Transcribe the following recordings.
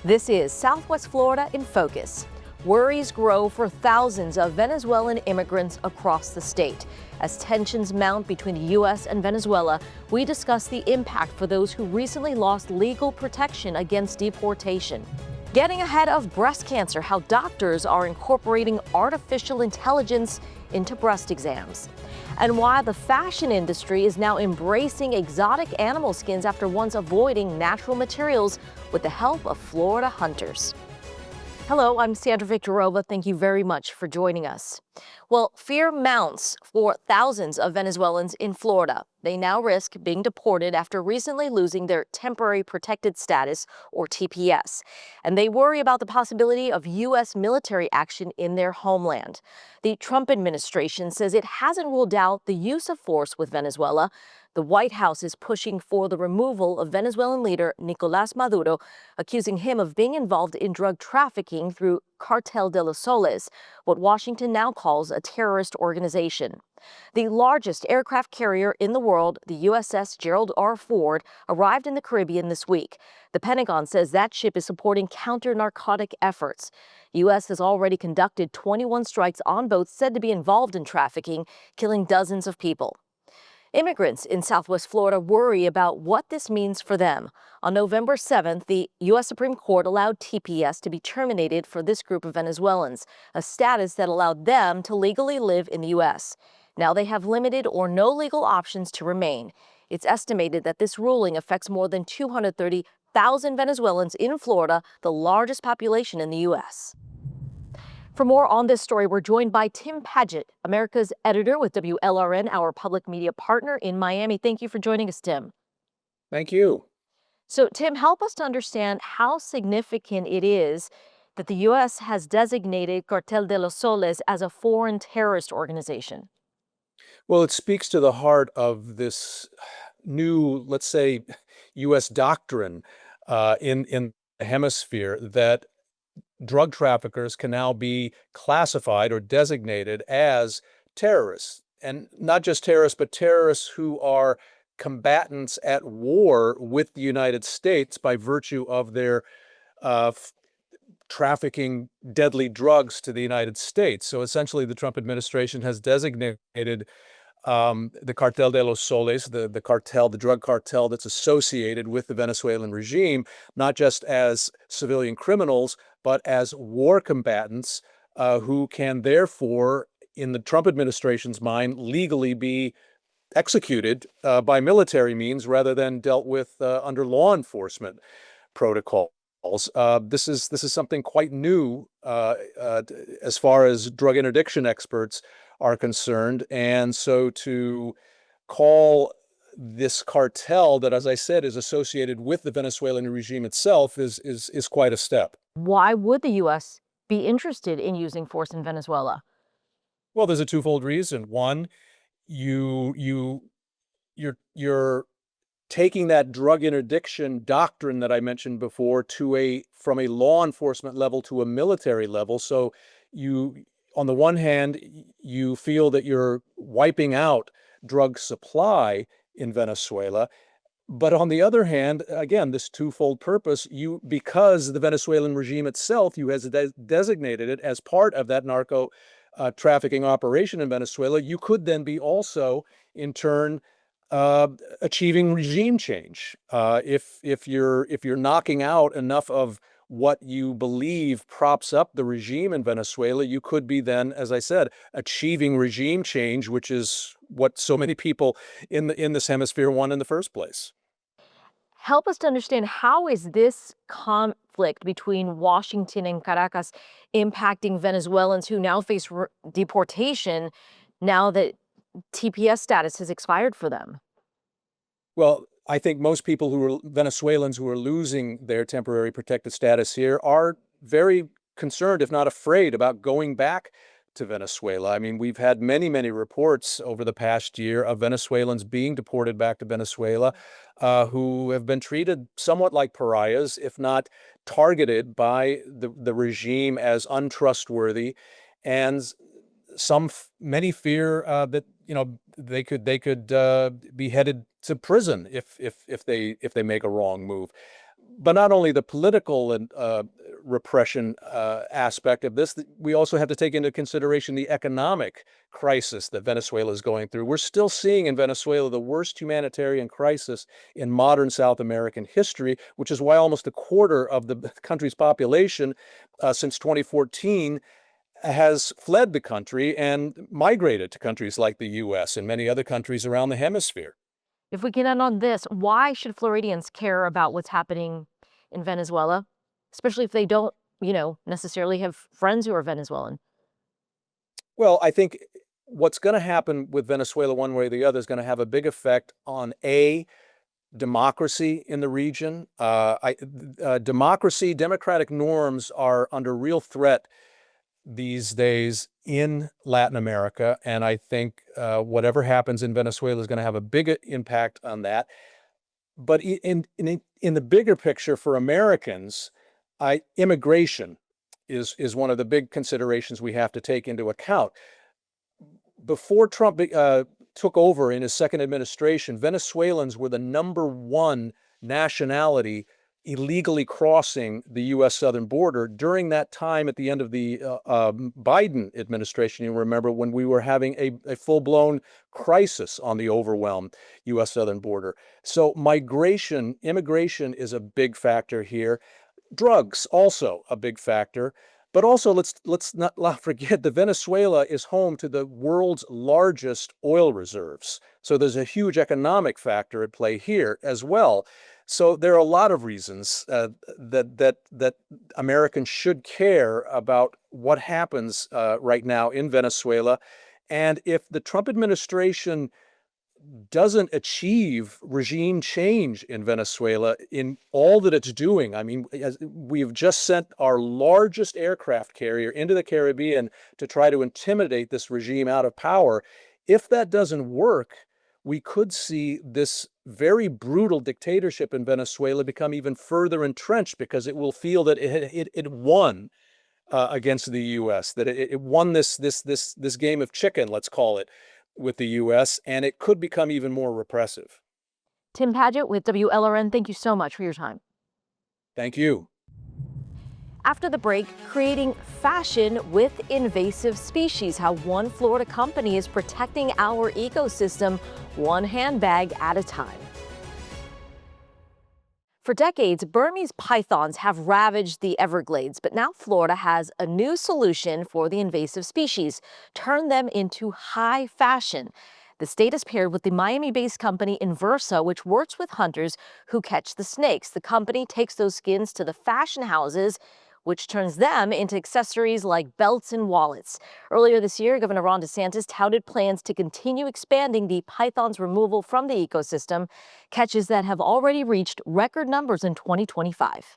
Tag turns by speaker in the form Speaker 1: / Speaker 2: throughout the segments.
Speaker 1: This is Southwest Florida in Focus. Worries grow for thousands of Venezuelan immigrants across the state. As tensions mount between the U.S. and Venezuela, we discuss the impact for those who recently lost legal protection against deportation. Getting ahead of breast cancer, how doctors are incorporating artificial intelligence into breast exams. And why the fashion industry is now embracing exotic animal skins after once avoiding natural materials with the help of Florida hunters. Hello, I'm Sandra Victorova. Thank you very much for joining us. Well, fear mounts for thousands of Venezuelans in Florida. They now risk being deported after recently losing their temporary protected status, or TPS. And they worry about the possibility of U.S. military action in their homeland. The Trump administration says it hasn't ruled out the use of force with Venezuela. The White House is pushing for the removal of Venezuelan leader Nicolas Maduro, accusing him of being involved in drug trafficking through Cartel de los Soles, what Washington now calls a terrorist organization. The largest aircraft carrier in the world, the USS Gerald R. arrived in the Caribbean this week. The Pentagon says that ship is supporting counter-narcotic efforts. The U.S. has already conducted 21 strikes on boats said to be involved in trafficking, killing dozens of people. Immigrants in Southwest Florida worry about what this means for them. On November 7th, the U.S. Supreme Court allowed TPS to be terminated for this group of Venezuelans, a status that allowed them to legally live in the U.S. Now they have limited or no legal options to remain. It's estimated that this ruling affects more than 230,000 Venezuelans in Florida, the largest population in the U.S. For more on this story, we're joined by Tim Padgett, America's editor with WLRN, our public media partner in Miami. Thank you for joining us, Tim.
Speaker 2: Thank you.
Speaker 1: So, Tim, help us to understand how significant it is that the U.S. has designated Cartel de los Soles as a foreign terrorist organization.
Speaker 2: Well, it speaks to the heart of this new, let's say, U.S. doctrine in the hemisphere that drug traffickers can now be classified or designated as terrorists. And not just terrorists, but terrorists who are combatants at war with the United States by virtue of their trafficking deadly drugs to the United States. So essentially, the Trump administration has designated the Cartel de los Soles, the cartel, the drug cartel that's associated with the Venezuelan regime, not just as civilian criminals, but as war combatants who can therefore, in the Trump administration's mind, legally be executed by military means rather than dealt with under law enforcement protocols. This is something quite new as far as drug interdiction experts are concerned. And so to call this cartel that, as I said, is associated with the Venezuelan regime itself is quite a step.
Speaker 1: Why would the U.S. be interested in using force in Venezuela?
Speaker 2: Well, there's a twofold reason. One, you're taking that drug interdiction doctrine that I mentioned before from a law enforcement level to a military level. So on the one hand, you feel that you're wiping out drug supply in Venezuela. But on the other hand, again, this twofold purpose, because the Venezuelan regime itself, you has designated it as part of that narco trafficking operation in Venezuela, you could then be also, in turn, achieving regime change. If you're knocking out enough of what you believe props up the regime in Venezuela, you could be then, as I said, achieving regime change, which is what so many people in this hemisphere want in the first place.
Speaker 1: Help us to understand, how is this conflict between Washington and Caracas impacting Venezuelans who now face deportation now that TPS status has expired for them?
Speaker 2: Well, I think most people Venezuelans who are losing their temporary protected status here are very concerned, if not afraid, about going back to Venezuela. I mean, we've had many, many reports over the past year of Venezuelans being deported back to Venezuela who have been treated somewhat like pariahs, if not targeted by the regime as untrustworthy. And many fear that they could be headed to prison if they make a wrong move. But not only the political and repression aspect of this, we also have to take into consideration the economic crisis that Venezuela is going through. We're still seeing in Venezuela the worst humanitarian crisis in modern South American history, which is why almost a quarter of the country's population since 2014 has fled the country and migrated to countries like the US and many other countries around the hemisphere.
Speaker 1: If we can end on this, why should Floridians care about what's happening in Venezuela, especially if they don't, necessarily have friends who are Venezuelan?
Speaker 2: Well, I think what's going to happen with Venezuela one way or the other is going to have a big effect on democracy in the region. Democracy, democratic norms are under real threat these days in Latin America, and I think whatever happens in Venezuela is going to have a big impact on that. But in the bigger picture for Americans, immigration is one of the big considerations we have to take into account. Before Trump took over in his second administration, Venezuelans were the #1 nationality illegally crossing the U.S. southern border. During that time at the end of the Biden administration, you remember when we were having a full-blown crisis on the overwhelmed U.S. southern border. So immigration is a big factor here. Drugs also a big factor. But also, let's not forget that Venezuela is home to the world's largest oil reserves. So there's a huge economic factor at play here as well. So there are a lot of reasons that Americans should care about what happens right now in Venezuela. And if the Trump administration doesn't achieve regime change in Venezuela in all that it's doing. I mean, we've just sent our largest aircraft carrier into the Caribbean to try to intimidate this regime out of power. If that doesn't work, we could see this very brutal dictatorship in Venezuela become even further entrenched because it will feel that it won against the U.S., that it won this game of chicken, let's call it, with the U.S., and it could become even more repressive.
Speaker 1: Tim Padgett with WLRN, thank you so much for your time.
Speaker 2: Thank you.
Speaker 1: After the break, creating fashion with invasive species, how one Florida company is protecting our ecosystem one handbag at a time. For decades, Burmese pythons have ravaged the Everglades, but now Florida has a new solution for the invasive species: turn them into high fashion. The state has paired with the Miami-based company Inversa, which works with hunters who catch the snakes. The company takes those skins to the fashion houses, which turns them into accessories like belts and wallets. Earlier this year, Governor Ron DeSantis touted plans to continue expanding the python's removal from the ecosystem, catches that have already reached record numbers in 2025.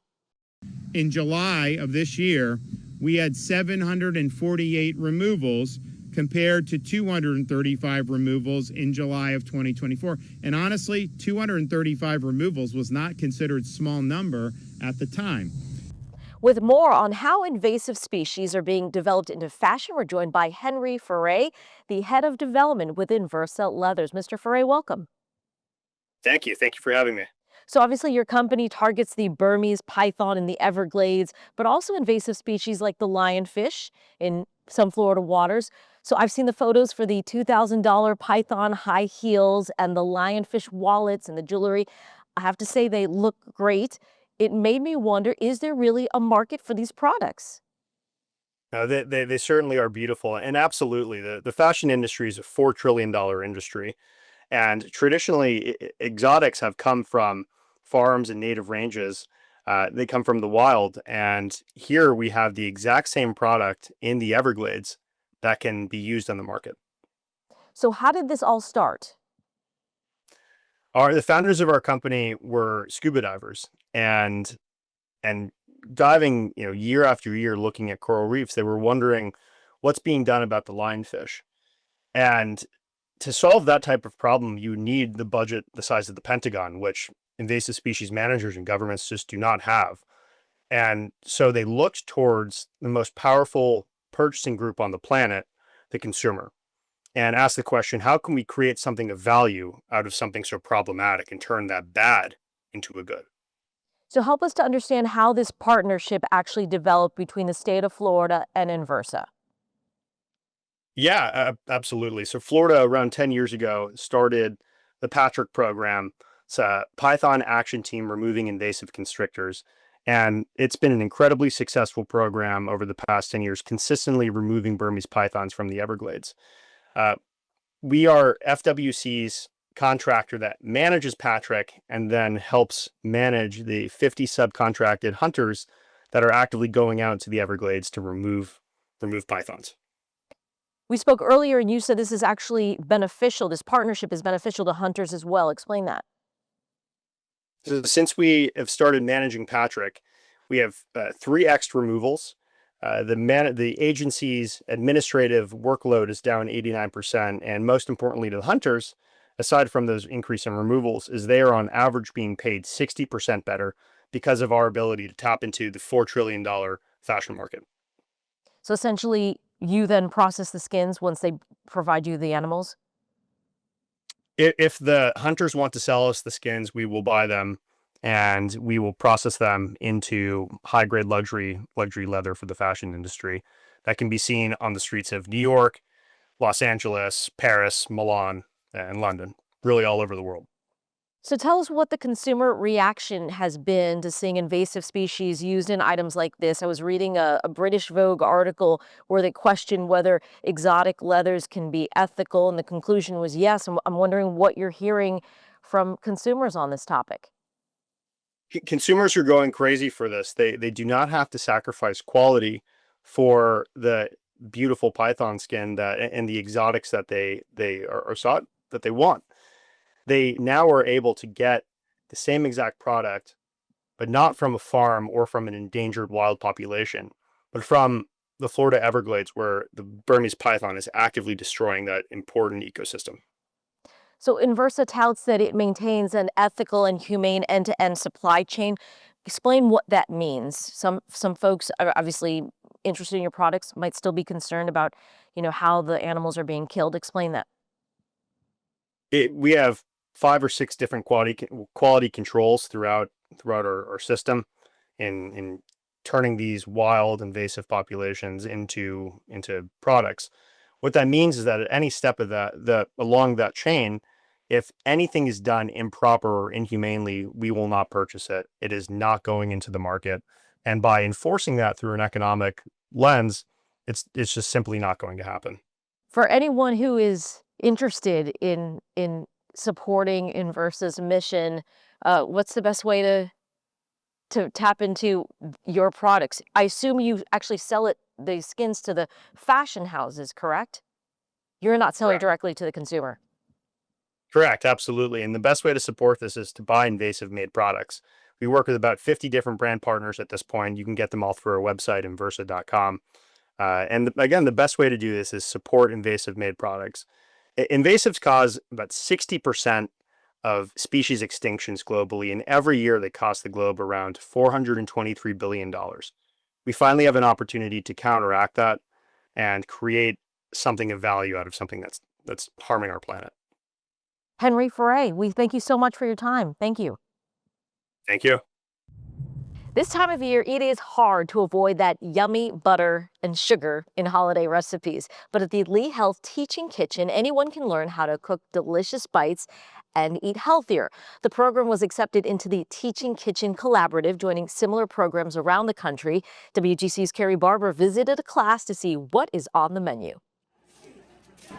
Speaker 3: In July of this year, we had 748 removals compared to 235 removals in July of 2024. And honestly, 235 removals was not considered a small number at the time.
Speaker 1: With more on how invasive species are being developed into fashion, we're joined by Henri, the head of development with Inversa Leathers. Mr. Ferré, welcome.
Speaker 4: Thank you. Thank you for having me.
Speaker 1: So obviously your company targets the Burmese python in the Everglades, but also invasive species like the lionfish in some Florida waters. So I've seen the photos for the $2,000 python high heels and the lionfish wallets and the jewelry. I have to say they look great. It made me wonder, is there really a market for these products?
Speaker 4: They certainly are beautiful. And absolutely, the fashion industry is a $4 trillion industry. And traditionally, exotics have come from farms and native ranges. They come from the wild. And here we have the exact same product in the Everglades that can be used on the market.
Speaker 1: So how did this all start?
Speaker 4: The founders of our company were scuba divers, and diving, year after year, looking at coral reefs. They were wondering what's being done about the lionfish. And to solve that type of problem, you need the budget the size of the Pentagon, which invasive species managers and governments just do not have. And so they looked towards the most powerful purchasing group on the planet, the consumer, and asked the question, how can we create something of value out of something so problematic and turn that bad into a good?
Speaker 1: So help us to understand how this partnership actually developed between the state of Florida and Inversa.
Speaker 4: Yeah, absolutely. So Florida, around 10 years ago, started the Patrick program. It's a Python action team removing invasive constrictors. And it's been an incredibly successful program over the past 10 years, consistently removing Burmese pythons from the Everglades. We are FWC's contractor that manages Patrick and then helps manage the 50 subcontracted hunters that are actively going out to the Everglades to remove pythons.
Speaker 1: We spoke earlier and you said this is actually beneficial. This partnership is beneficial to hunters as well. Explain that.
Speaker 4: So since we have started managing Patrick, we have 3 extra removals. The agency's administrative workload is down 89%. And most importantly to the hunters, aside from those increase in removals, is they are on average being paid 60% better because of our ability to tap into the $4 trillion fashion market.
Speaker 1: So essentially, you then process the skins once they provide you the animals?
Speaker 4: If the hunters want to sell us the skins, we will buy them and we will process them into high-grade luxury leather for the fashion industry that can be seen on the streets of New York, Los Angeles, Paris, Milan, and London, really all over the world.
Speaker 1: So tell us what the consumer reaction has been to seeing invasive species used in items like this. I was reading a British Vogue article where they questioned whether exotic leathers can be ethical, and the conclusion was yes. I'm wondering what you're hearing from consumers on this topic.
Speaker 4: Consumers are going crazy for this. They do not have to sacrifice quality for the beautiful python skin and the exotics that they are sought that they want. They now are able to get the same exact product, but not from a farm or from an endangered wild population, but from the Florida Everglades, where the Burmese python is actively destroying that important ecosystem.
Speaker 1: So Inversa touts that it maintains an ethical and humane end-to-end supply chain. Explain what that means. Some folks are obviously interested in your products, might still be concerned about, how the animals are being killed. Explain that.
Speaker 4: We have 5 or 6 different quality controls throughout our system in turning these wild invasive populations into products. What that means is that at any step of along that chain, if anything is done improper or inhumanely, we will not purchase it. It is not going into the market. And by enforcing that through an economic lens, it's just simply not going to happen.
Speaker 1: For anyone who is interested in supporting Inversa's mission, what's the best way to tap into your products? I assume you actually sell the skins to the fashion houses, correct? You're not selling
Speaker 4: Correct.
Speaker 1: directly to the consumer.
Speaker 4: Correct, absolutely. And the best way to support this is to buy invasive made products. We work with about 50 different brand partners at this point. You can get them all through our website, inversa.com. Again, the best way to do this is support invasive made products. Invasives cause about 60% of species extinctions globally, and every year they cost the globe around $423 billion. We finally have an opportunity to counteract that and create something of value out of something that's harming our planet.
Speaker 1: Henri Ferré, we thank you so much for your time. Thank you.
Speaker 4: Thank you.
Speaker 1: This time of year, it is hard to avoid that yummy butter and sugar in holiday recipes. But at the Lee Health Teaching Kitchen, anyone can learn how to cook delicious bites and eat healthier. The program was accepted into the Teaching Kitchen Collaborative, joining similar programs around the country. WGCU's Carrie Barber visited a class to see what is on the menu.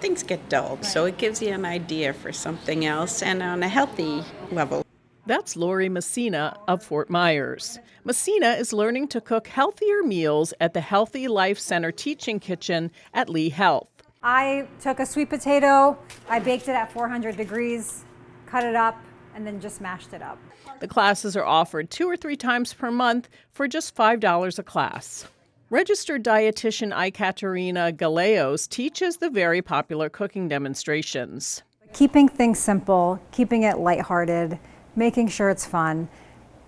Speaker 5: Things get dulled, so it gives you an idea for something else and on a healthy level.
Speaker 6: That's Lori Messina of Fort Myers. Messina is learning to cook healthier meals at the Healthy Life Center Teaching Kitchen at Lee Health.
Speaker 7: I took a sweet potato, I baked it at 400 degrees, cut it up, and then just mashed it up.
Speaker 6: The classes are offered 2 or 3 times per month for just $5 a class. Registered dietitian Ekaterina Galeos teaches the very popular cooking demonstrations.
Speaker 7: Keeping things simple, keeping it lighthearted, making sure it's fun,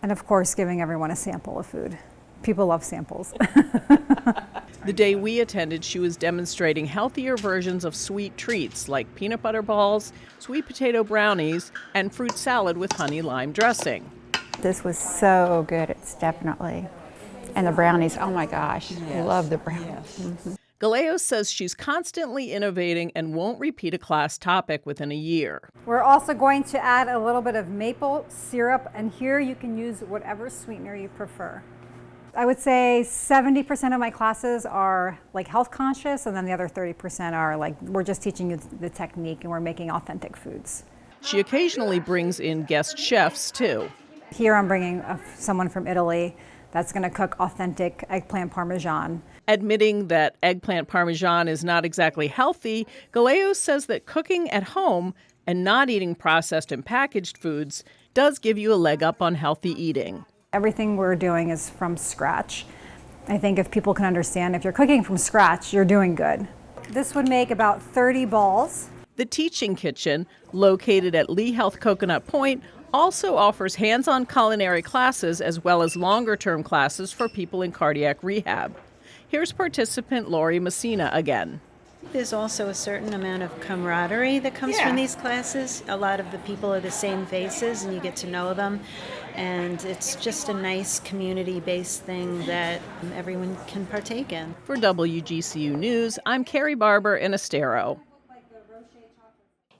Speaker 7: and of course giving everyone a sample of food. People love samples.
Speaker 6: The day we attended, she was demonstrating healthier versions of sweet treats like peanut butter balls, sweet potato brownies, and fruit salad with honey lime dressing.
Speaker 8: This was so good. It's definitely. And the brownies, oh my gosh, love the brownies.
Speaker 6: Mm-hmm. Gallegos says she's constantly innovating and won't repeat a class topic within a year.
Speaker 7: We're also going to add a little bit of maple syrup, and here you can use whatever sweetener you prefer. I would say 70% of my classes are like health conscious, and then the other 30% are like, we're just teaching you the technique and we're making authentic foods.
Speaker 6: She occasionally brings in guest chefs too.
Speaker 7: Here I'm bringing someone from Italy that's going to cook authentic eggplant parmesan.
Speaker 6: Admitting that eggplant parmesan is not exactly healthy, Gallegos says that cooking at home and not eating processed and packaged foods does give you a leg up on healthy eating.
Speaker 7: Everything we're doing is from scratch. I think if people can understand, if you're cooking from scratch, you're doing good. This would make about 30 balls.
Speaker 6: The Teaching Kitchen, located at Lee Health Coconut Point, also offers hands-on culinary classes as well as longer-term classes for people in cardiac rehab. Here's participant Lori Messina again.
Speaker 9: There's also a certain amount of camaraderie that comes from these classes. A lot of the people are the same faces and you get to know them. And it's just a nice community-based thing that everyone can partake in.
Speaker 6: For WGCU News, I'm Carrie Barber in Estero.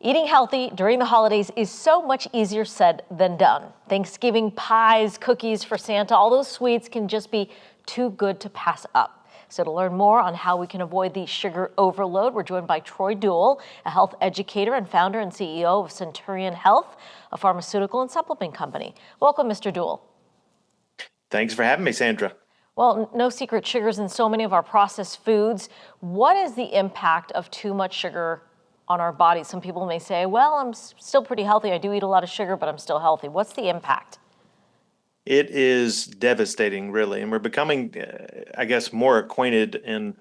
Speaker 1: Eating healthy during the holidays is so much easier said than done. Thanksgiving pies, cookies for Santa, all those sweets can just be too good to pass up. So to learn more on how we can avoid the sugar overload, we're joined by Troy Duell, a health educator and founder and CEO of Centurion Health, a pharmaceutical and supplement company. Welcome, Mr. Duell.
Speaker 10: Thanks for having me, Sandra.
Speaker 1: Well, no secret, sugars in so many of our processed foods. What is the impact of too much sugar on our bodies? Some people may say, well, I'm still pretty healthy. I do eat a lot of sugar, but I'm still healthy. What's the impact?
Speaker 10: It is devastating, really, and we're becoming, I guess, more acquainted and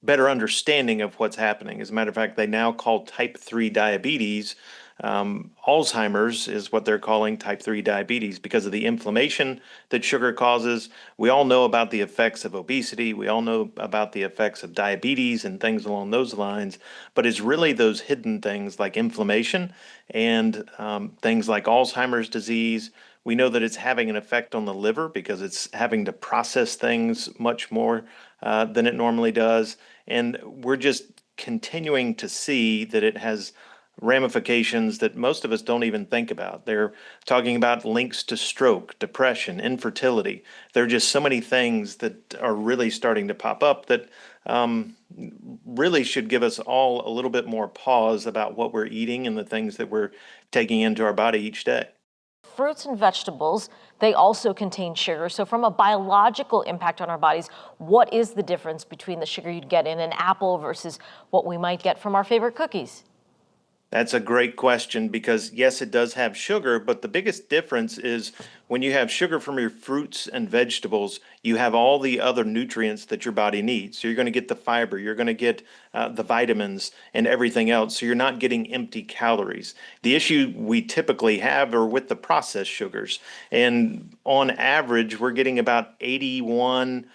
Speaker 10: better understanding of what's happening. As a matter of fact, they now call type 3 diabetes. Alzheimer's is what they're calling type 3 diabetes because of the inflammation that sugar causes. We all know about the effects of obesity. We all know about the effects of diabetes and things along those lines. But it's really those hidden things like inflammation and things like Alzheimer's disease. We know that it's having an effect on the liver because it's having to process things much more than it normally does. And we're just continuing to see that it has ramifications that most of us don't even think about. They're talking about links to stroke, depression, infertility. There are just so many things that are really starting to pop up that really should give us all a little bit more pause about what we're eating and the things that we're taking into our body each day.
Speaker 1: Fruits and vegetables, they also contain sugar. So from a biological impact on our bodies, what is the difference between the sugar you'd get in an apple versus what we might get from our favorite cookies?
Speaker 10: That's a great question because, yes, it does have sugar, but the biggest difference is when you have sugar from your fruits and vegetables, you have all the other nutrients that your body needs. So you're going to get the fiber, you're going to get the vitamins and everything else. So you're not getting empty calories. The issue we typically have are with the processed sugars. And on average, we're getting about 81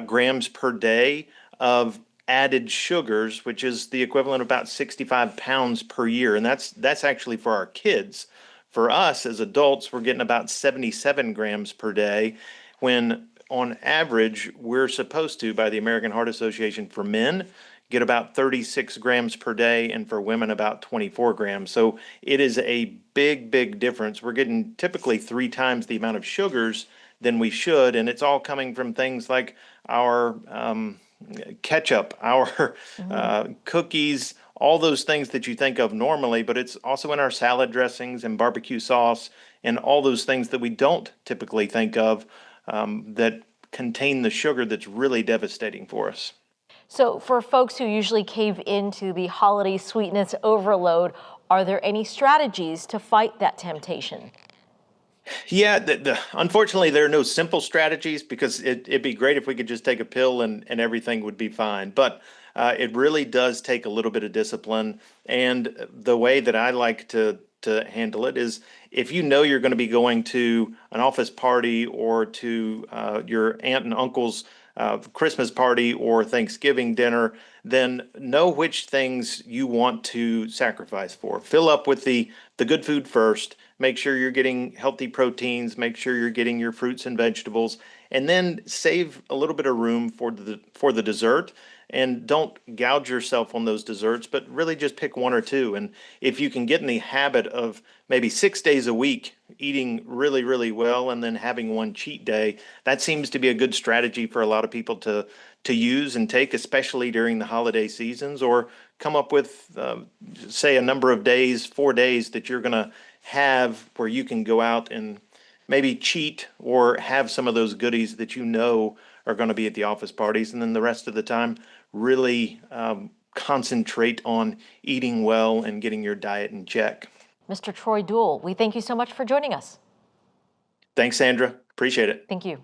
Speaker 10: grams per day of added sugars, which is the equivalent of about 65 pounds per year. And that's actually for our kids. For us as adults, we're getting about 77 grams per day, when on average, we're supposed to, by the American Heart Association, for men, get about 36 grams per day, and for women, about 24 grams. So it is a big, big difference. We're getting typically 3 times the amount of sugars than we should, and it's all coming from things like our ketchup, our cookies, all those things that you think of normally, but it's also in our salad dressings and barbecue sauce and all those things that we don't typically think of that contain the sugar that's really devastating for us.
Speaker 1: So for folks who usually cave into the holiday sweetness overload, are there any strategies to fight that temptation?
Speaker 10: Yeah, unfortunately, there are no simple strategies because it'd be great if we could just take a pill and everything would be fine. But it really does take a little bit of discipline. And the way that I like to handle it is if you know you're going to be going to an office party or to your aunt and uncle's Christmas party or Thanksgiving dinner, then know which things you want to sacrifice for. Fill up with the good food first, make sure you're getting healthy proteins, make sure you're getting your fruits and vegetables, and then save a little bit of room for the dessert. And don't gouge yourself on those desserts, but really just pick one or two. And if you can get in the habit of maybe 6 days a week eating really, really well and then having one cheat day, that seems to be a good strategy for a lot of people to use and take, especially during the holiday seasons, or come up with, say, a number of days, 4 days that you're going to have where you can go out and maybe cheat or have some of those goodies that you know are going to be at the office parties. And then the rest of the time, really concentrate on eating well and getting your diet in check.
Speaker 1: Mr. Troy Duell, we thank you so much for joining us.
Speaker 10: Thanks, Sandra. Appreciate it.
Speaker 1: Thank you.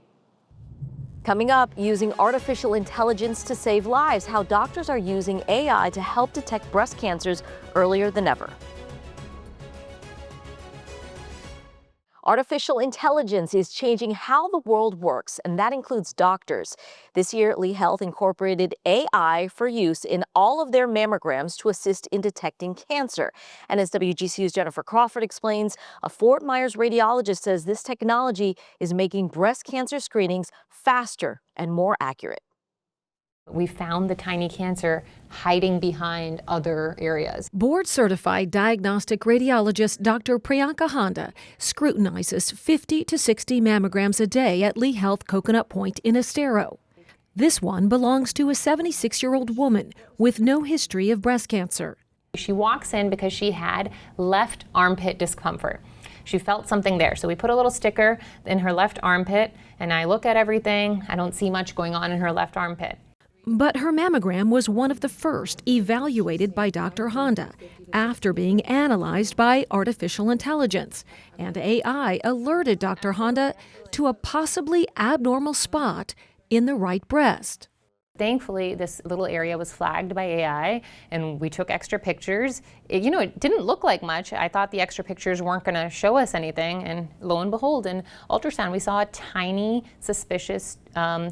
Speaker 1: Coming up, using artificial intelligence to save lives, how doctors are using AI to help detect breast cancers earlier than ever. Artificial intelligence is changing how the world works, and that includes doctors. This year, Lee Health incorporated AI for use in all of their mammograms to assist in detecting cancer. And as WGCU's Jennifer Crawford explains, a Fort Myers radiologist says this technology is making breast cancer screenings faster and more accurate.
Speaker 11: We found the tiny cancer hiding behind other areas.
Speaker 12: Board-certified diagnostic radiologist Dr. Priyanka Honda scrutinizes 50 to 60 mammograms a day at Lee Health Coconut Point in Estero. This one belongs to a 76-year-old woman with no history of breast cancer.
Speaker 11: She walks in because she had left armpit discomfort. She felt something there, so we put a little sticker in her left armpit, and I look at everything. I don't see much going on in her left armpit.
Speaker 12: But her mammogram was one of the first evaluated by Dr. Honda after being analyzed by artificial intelligence, and AI alerted Dr. Honda to a possibly abnormal spot in the right breast.
Speaker 11: Thankfully, this little area was flagged by AI, and we took extra pictures. It didn't look like much. I thought the extra pictures weren't going to show us anything, and lo and behold, in ultrasound, we saw a tiny, suspicious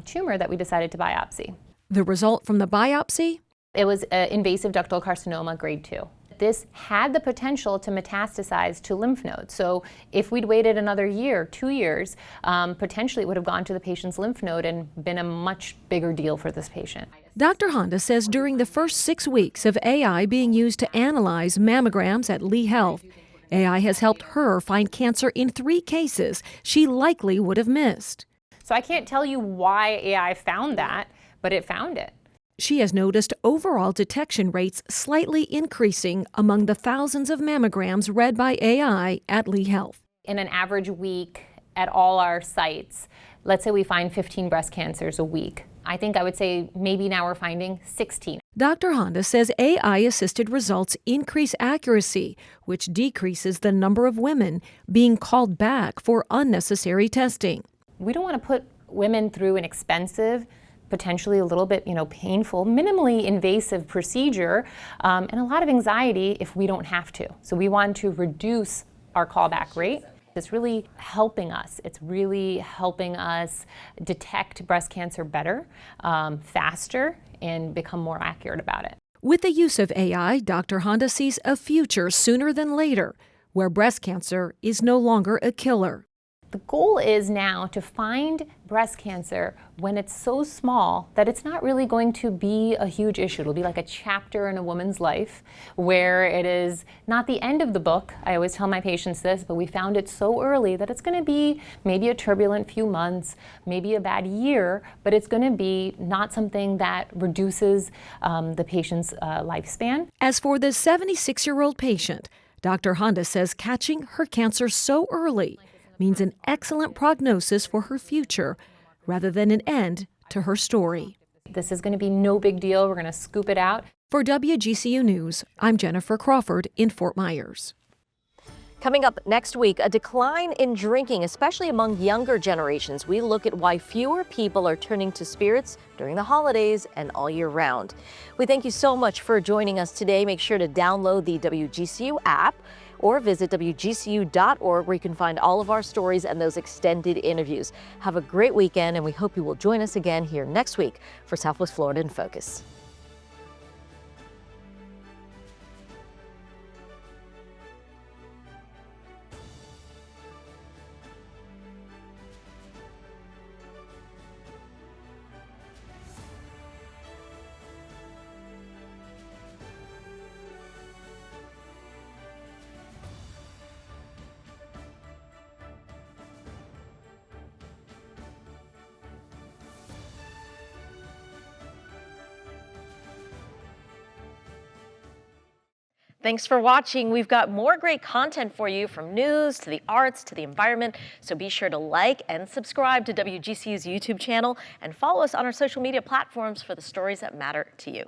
Speaker 11: tumor that we decided to biopsy.
Speaker 12: The result from the biopsy?
Speaker 11: It was invasive ductal carcinoma grade 2. This had the potential to metastasize to lymph nodes. So if we'd waited another year, 2 years, potentially it would have gone to the patient's lymph node and been a much bigger deal for this patient.
Speaker 12: Dr. Honda says during the first 6 weeks of AI being used to analyze mammograms at Lee Health, AI has helped her find cancer in 3 cases she likely would have missed.
Speaker 11: So I can't tell you why AI found that, but it found it.
Speaker 12: She has noticed overall detection rates slightly increasing among the thousands of mammograms read by AI at Lee Health.
Speaker 11: In an average week at all our sites, let's say we find 15 breast cancers a week. I think I would say maybe now we're finding 16.
Speaker 12: Dr. Honda says AI-assisted results increase accuracy, which decreases the number of women being called back for unnecessary testing.
Speaker 11: We don't want to put women through an expensive, potentially a little bit, painful, minimally invasive procedure, and a lot of anxiety if we don't have to. So we want to reduce our callback rate. It's really helping us. It's really helping us detect breast cancer better, faster, and become more accurate about it.
Speaker 12: With the use of AI, Dr. Honda sees a future sooner than later, where breast cancer is no longer a killer.
Speaker 11: The goal is now to find breast cancer when it's so small that it's not really going to be a huge issue. It'll be like a chapter in a woman's life where it is not the end of the book. I always tell my patients this, but we found it so early that it's going to be maybe a turbulent few months, maybe a bad year, but it's going to be not something that reduces the patient's lifespan.
Speaker 12: As for the 76-year-old patient, Dr. Honda says catching her cancer so early means an excellent prognosis for her future rather than an end to her story.
Speaker 11: This is going to be no big deal. We're going to scoop it out.
Speaker 12: For WGCU News, I'm Jennifer Crawford in Fort Myers.
Speaker 1: Coming up next week, a decline in drinking, especially among younger generations. We look at why fewer people are turning to spirits during the holidays and all year round. We thank you so much for joining us today. Make sure to download the WGCU app or visit WGCU.org, where you can find all of our stories and those extended interviews. Have a great weekend, and we hope you will join us again here next week for Southwest Florida in Focus. Thanks for watching. We've got more great content for you, from news to the arts to the environment. So be sure to like and subscribe to WGCU's YouTube channel and follow us on our social media platforms for the stories that matter to you.